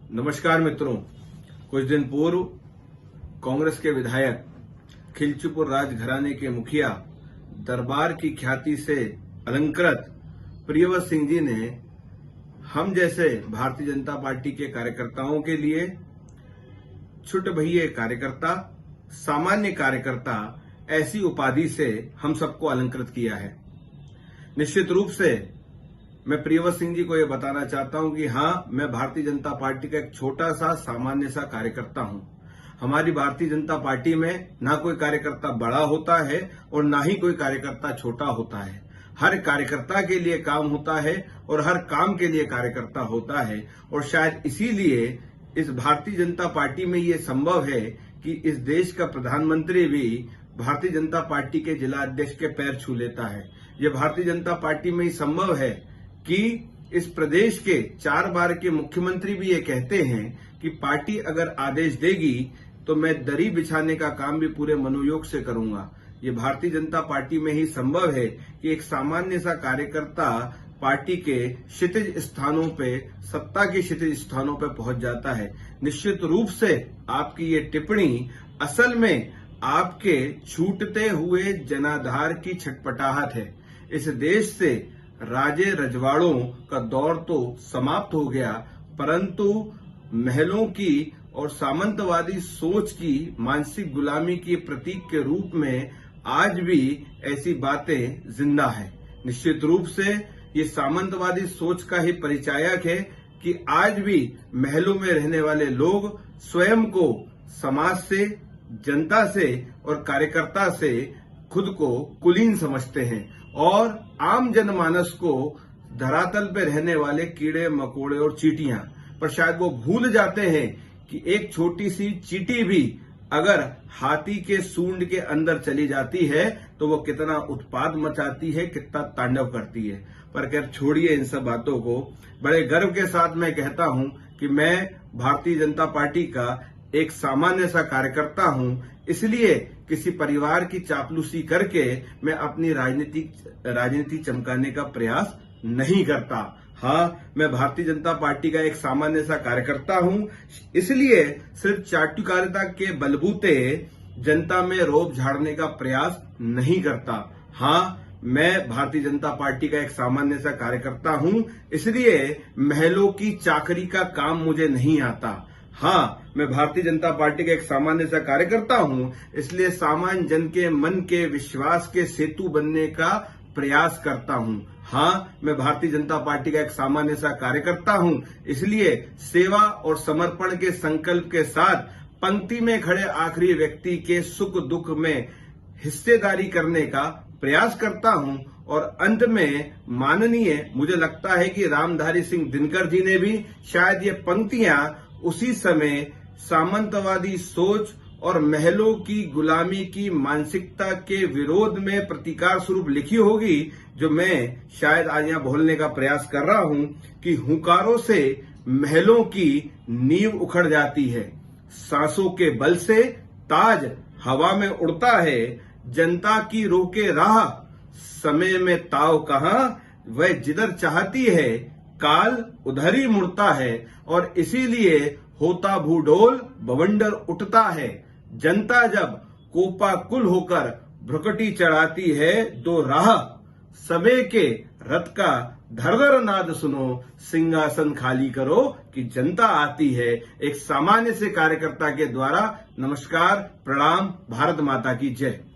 नमस्कार मित्रों, कुछ दिन पूर्व कांग्रेस के विधायक खिलचीपुर राजघराने के मुखिया दरबार की ख्याति से अलंकृत प्रियव्रत सिंह जी ने हम जैसे भारतीय जनता पार्टी के कार्यकर्ताओं के लिए छुट भइये कार्यकर्ता, सामान्य कार्यकर्ता ऐसी उपाधि से हम सबको अलंकृत किया है। निश्चित रूप से मैं प्रियव्रत सिंह जी को यह बताना चाहता हूं कि हां, मैं भारतीय जनता पार्टी का एक छोटा सा सामान्य सा कार्यकर्ता हूं। हमारी भारतीय जनता पार्टी में ना कोई कार्यकर्ता बड़ा होता है और ना ही कोई कार्यकर्ता छोटा होता है। हर कार्यकर्ता के लिए काम होता है और हर काम के लिए कार्यकर्ता होता है। और शायद इसीलिए इस भारतीय जनता पार्टी में ये संभव है कि इस देश का प्रधानमंत्री भी भारतीय जनता पार्टी के जिला अध्यक्ष के पैर छू लेता है। ये भारतीय जनता पार्टी में ही संभव है कि इस प्रदेश के 4 बार के मुख्यमंत्री भी ये कहते हैं कि पार्टी अगर आदेश देगी तो मैं दरी बिछाने का काम भी पूरे मनोयोग से करूंगा। ये भारतीय जनता पार्टी में ही संभव है कि एक सामान्य सा कार्यकर्ता पार्टी के क्षितिज स्थानों पे, सत्ता के क्षितिज स्थानों पे पहुंच जाता है। निश्चित रूप से आपकी ये टिप्पणी असल में आपके छूटते हुए जनाधार की छटपटाहट है। इस देश से राजे रजवाड़ों का दौर तो समाप्त हो गया, परंतु महलों की और सामंतवादी सोच की मानसिक गुलामी के प्रतीक के रूप में आज भी ऐसी बातें जिंदा है। निश्चित रूप से ये सामंतवादी सोच का ही परिचायक है कि आज भी महलों में रहने वाले लोग स्वयं को समाज से, जनता से और कार्यकर्ता से खुद को कुलीन समझते हैं और आम जनमानस को धरातल पे रहने वाले कीड़े मकोड़े और चींटियां, पर शायद वो भूल जाते हैं कि एक छोटी सी चींटी भी अगर हाथी के सूंड के अंदर चली जाती है तो वो कितना उत्पाद मचाती है, कितना तांडव करती है। पर खैर छोड़िए इन सब बातों को। बड़े गर्व के साथ मैं कहता हूं कि मैं भारतीय जनता पार्टी का एक सामान्य सा कार्यकर्ता हूं। इसलिए किसी परिवार की चापलूसी करके मैं अपनी राजनीति चमकाने का प्रयास नहीं करता। हाँ, मैं भारतीय जनता पार्टी का एक सामान्य सा कार्यकर्ता हूं। इसलिए सिर्फ चाटुकारिता के बलबूते जनता में रोब झाड़ने का प्रयास नहीं करता। हाँ, मैं भारतीय जनता पार्टी का एक सामान्य सा कार्यकर्ता हूं। इसलिए महलों की चाकरी का काम मुझे नहीं आता। हाँ, मैं भारतीय जनता पार्टी का एक सामान्य सा कार्यकर्ता हूं। इसलिए सामान्य जन के मन के विश्वास के सेतु बनने का प्रयास करता हूं। हाँ, मैं भारतीय जनता पार्टी का एक सामान्य सा कार्यकर्ता हूं। इसलिए सेवा और समर्पण के संकल्प के साथ पंक्ति में खड़े आखिरी व्यक्ति के सुख दुख में हिस्सेदारी करने का प्रयास करता हूं। और अंत में माननीय, मुझे लगता है कि रामधारी सिंह दिनकर जी ने भी शायद ये पंक्तियां उसी समय सामंतवादी सोच और महलों की गुलामी की मानसिकता के विरोध में प्रतिकार स्वरूप लिखी होगी, जो मैं शायद आज यहां बोलने का प्रयास कर रहा हूं कि हुंकारों से महलों की नींव उखड़ जाती है, सांसों के बल से ताज हवा में उड़ता है, जनता की रोके राह समय में ताव कहां, वह जिधर चाहती है काल उधर ही मुड़ता है। और इसीलिए होता भूडोल बवंडर उठता है, जनता जब कोपाकुल होकर भ्रुकटी चढ़ाती है, दो राह समय के रथ का धरधर नाद सुनो, सिंहासन खाली करो कि जनता आती है। एक सामान्य से कार्यकर्ता के द्वारा नमस्कार, प्रणाम, भारत माता की जय।